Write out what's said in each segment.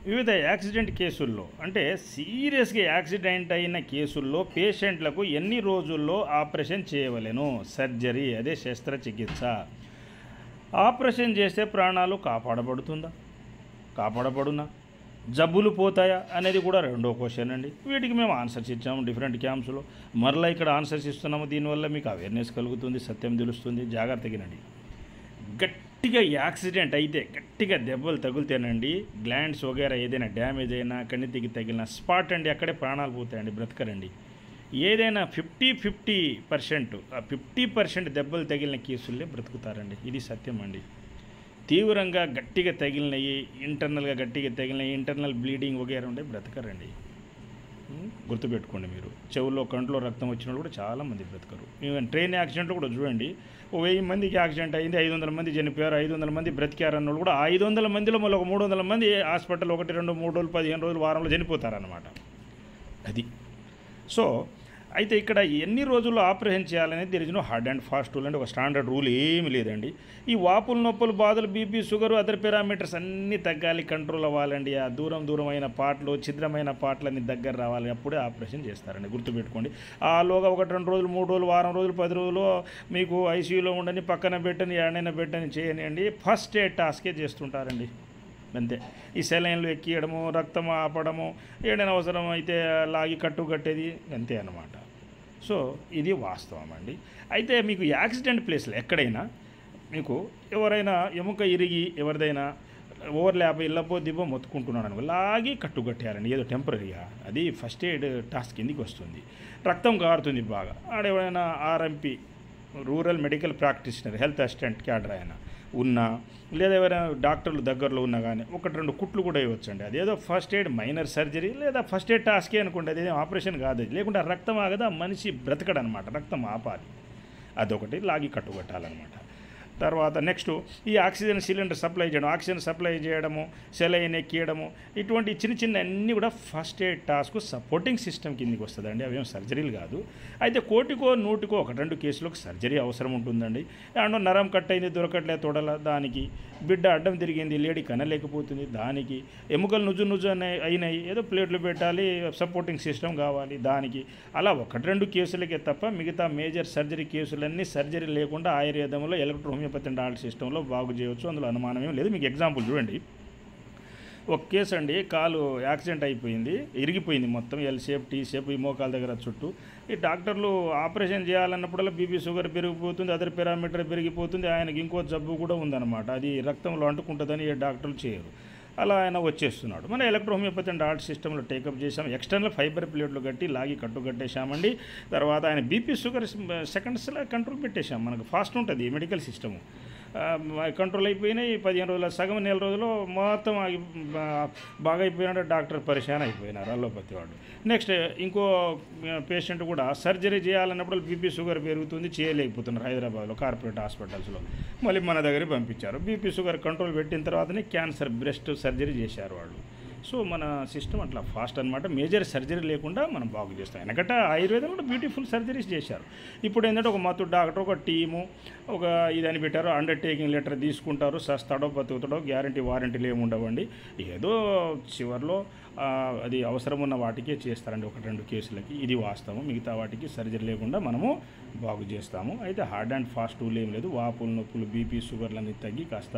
వివిధ యాక్సిడెంట్ కేసుల్లో అంటే సీరియస్గా యాక్సిడెంట్ అయిన కేసుల్లో పేషెంట్లకు ఎన్ని రోజుల్లో ఆపరేషన్ చేయవలెను? సర్జరీ అదే శస్త్రచికిత్స. ఆపరేషన్ చేస్తే ప్రాణాలు కాపాడబడుతుందా, కాపాడబడునా, జబ్బులు పోతాయా అనేది కూడా రెండో క్వశ్చన్ అండి. వీటికి మేము ఆన్సర్స్ ఇచ్చాము డిఫరెంట్ క్యాంప్స్లో. మరలా ఇక్కడ ఆన్సర్స్ ఇస్తున్నాము. దీనివల్ల మీకు అవేర్నెస్ కలుగుతుంది, సత్యం తెలుస్తుంది. జాగ్రత్తగానండి. గట్టిగా యాక్సిడెంట్ అయితే, గట్టిగా దెబ్బలు తగులుతేనండి, గ్లాండ్స్ వగేరా ఏదైనా డ్యామేజ్ అయినా, కణితికి తగిలిన స్పాట్ అండి, అక్కడే ప్రాణాలు పోతాయండి, బ్రతకరండి. ఏదైనా 50% ఆ 50% దెబ్బలు తగిలిన కేసుల్లే బ్రతుకుతారండి. ఇది సత్యం అండి. తీవ్రంగా గట్టిగా తగిలినవి, ఇంటర్నల్గా గట్టిగా తగిలినవి, ఇంటర్నల్ బ్లీడింగ్ వగేరా ఉండే బ్రతకరండి. గుర్తుపెట్టుకోండి. మీరు చెవుల్లో కంట్లో రక్తం వచ్చిన వాళ్ళు కూడా చాలామంది బ్రతకరు. ఈవెన్ ట్రైన్ యాక్సిడెంట్లో కూడా చూడండి, 1000 మందికి యాక్సిడెంట్ అయింది, 500 మంది చనిపోయారు, 500 మంది బ్రతికారు అన్న వాళ్ళు కూడా 500 మందిలో మళ్ళీ ఒక 300 మంది హాస్పిటల్ 1, 2, 3 రోజులు, 15 రోజులు, వారంలో చనిపోతారన్నమాట. అది. సో అయితే ఇక్కడ ఎన్ని రోజుల్లో ఆపరేషన్ చేయాలనేది there is no hard and fast rule అంటే ఒక స్టాండర్డ్ రూల్ ఏమీ లేదండి. ఈ వాపులు, నొప్పులు, బాధలు, బీపీ, షుగరు, అదర్ పారామీటర్స్ అన్నీ తగ్గాలి, కంట్రోల్ అవ్వాలండి. ఆ దూరమైన పాటలు, ఛిద్రమైన పాటలన్నీ దగ్గర రావాలి, అప్పుడే ఆపరేషన్ చేస్తారండి. గుర్తుపెట్టుకోండి. ఆలోగా 1, 2 రోజులు, 3 రోజులు, వారం రోజులు, 10 రోజులు మీకు ఐసీయూలో ఉండని, పక్కన పెట్టని, ఎడనైనా పెట్టని చేయనియండి. ఫస్ట్ ఎయిడ్ టాస్కే చేస్తుంటారండి, అంతే. ఈ సెలైన్లు ఎక్కియడము, రక్తం ఆపడము, ఏదైనా అవసరం అయితే లాగి కట్టేది అంతే అన్నమాట. సో ఇది వాస్తవం అండి. అయితే మీకు యాక్సిడెంట్ ప్లేస్లో ఎక్కడైనా మీకు ఎవరైనా ఎముక ఇరిగి ఎవరిదైనా ఓవర్లాప్ ఇళ్ళపో దిబ్బో మొత్తుకుంటున్నాడు అనుకో, లాగి కట్టేయాలండి, ఏదో టెంపరీగా. అది ఫస్ట్ ఎయిడ్ టాస్క్ కిందికి వస్తుంది. రక్తం కారుతుంది బాగా, ఆడెవరైనా RMP, rural medical practitioner, health assistant cadre అయినా ఉన్నా, లేదా ఎవరైనా డాక్టర్లు దగ్గరలో ఉన్నా కానీ 1-2 కుట్లు కూడా ఇవ్వచ్చండి. అదేదో ఫస్ట్ ఎయిడ్ మైనర్ సర్జరీ లేదా ఫస్ట్ ఎయిడ్ టాస్కే అనుకోండి, అదేదో ఆపరేషన్ కాదు. లేకుంటే రక్తం ఆగదా, మనిషి బ్రతకడనమాట, రక్తం ఆపాలి. అదొకటి, లాగి కట్టాలన్నమాట. తర్వాత నెక్స్ట్ ఈ ఆక్సిజన్ సిలిండర్ సప్లై చేయడం, ఆక్సిజన్ సప్లై చేయడము, సెలైన్ ఎక్కియడము, ఇటువంటి చిన్న అన్నీ కూడా first aid task supporting system కిందికి వస్తుందండి. అవేం సర్జరీలు కాదు. అయితే 100-2 1-2 కేసులకు సర్జరీ అవసరం ఉంటుందండి. అండ్ నరం కట్ అయింది, దొరకట్లే తొడల, దానికి బిడ్డ అడ్డం తిరిగింది, లేడీ కనలేకపోతుంది, దానికి ఎముకలు నుజ్జు అయినాయి, ఏదో ప్లేట్లు పెట్టాలి, సపోర్టింగ్ సిస్టమ్ కావాలి దానికి. అలా 1-2 కేసులకే తప్ప మిగతా మేజర్ సర్జరీ కేసులన్నీ సర్జరీ లేకుండా ఆయుర్వేదంలో ఎలక్ట్రో హోమియోపతి అండ్ ఆల్ట్ సిస్టంలో బాగు చేయవచ్చు. అందులో అనుమానం ఏం లేదు. మీకు ఎగ్జాంపుల్ చూడండి. ఒక కేసు అండి, కాలు యాక్సిడెంట్ అయిపోయింది, ఇరిగిపోయింది మొత్తం, ఎల్ షేప్, టీ షేప్, ఈ మోకాల దగ్గర చుట్టూ. ఈ డాక్టర్లు ఆపరేషన్ చేయాలన్నప్పుడల్లా బీపీ, షుగర్ పెరిగిపోతుంది, అదర్ పారామీటర్ పెరిగిపోతుంది, ఆయనకి ఇంకో జబ్బు కూడా ఉందన్నమాట, అది రక్తంలో అంటుకుంటుందని ఏ డాక్టర్లు చేయరు. అలా ఆయన వచ్చేస్తున్నాడు. మన ఎలక్ట్రో హోమియోపతి అండ్ ఆర్ట్ సిస్టంలో టేకప్ చేసాం. ఎక్స్టర్నల్ ఫైబర్ ప్లేట్లు కట్టి లాగి కట్టేశామండి. తర్వాత ఆయన బీపీ, షుగర్ సెకండ్స్లో కంట్రోల్ పెట్టేశాం. మనకు ఫాస్ట్ ఉంటుంది మెడికల్ సిస్టము. కంట్రోల్ అయిపోయినాయి. 15 రోజుల సగం, నెల రోజుల్లో మొత్తం బాగా అయిపోయినాడు. డాక్టర్ పరిశాన్ అయిపోయినారు, అల్లోపతి వాడు. నెక్స్ట్ ఇంకో పేషెంట్ కూడా సర్జరీ చేయాలన్నప్పుడు బీపీ, షుగర్ పెరుగుతుంది, చేయలేకపోతున్నారు హైదరాబాద్లో కార్పొరేట్ హాస్పిటల్స్లో. మళ్ళీ మన దగ్గరికి పంపించారు. బీపీ, షుగర్ కంట్రోల్ పెట్టిన తర్వాతనే క్యాన్సర్, బ్రెస్ట్ సర్జరీ చేశారు వాళ్ళు. సో మన సిస్టమ్ అట్లా ఫాస్ట్ అనమాట. మేజర్ సర్జరీ లేకుండా మనం బాగు చేస్తాం. ఎందుకంటే ఆయుర్వేదం కూడా బ్యూటిఫుల్ సర్జరీస్ చేశారు. ఇప్పుడు ఏంటంటే ఒక మత్తు డాక్టర్, ఒక టీము, ఒక ఇదని పెట్టారు, అండర్టేకింగ్ లెటర్ తీసుకుంటారు, సస్తాడో బతుకుతాడో, గ్యారంటీ వారంటీలు ఏమి ఉండవండి. ఏదో చివరిలో అది అవసరం ఉన్న వాటికే చేస్తారండి 1-2 కేసులకి. ఇది వాస్తవం. మిగతా వాటికి సర్జరీ లేకుండా మనము బాగు చేస్తాము. అయితే హార్డ్ అండ్ ఫాస్ట్ రూల్ ఏం లేదు. వాపులు, నొప్పులు, బీపీ, షుగర్లన్నీ తగ్గి కాస్త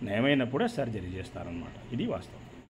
నయమైనప్పుడే సర్జరీ చేస్తారనమాట. ఇది వాస్తవం.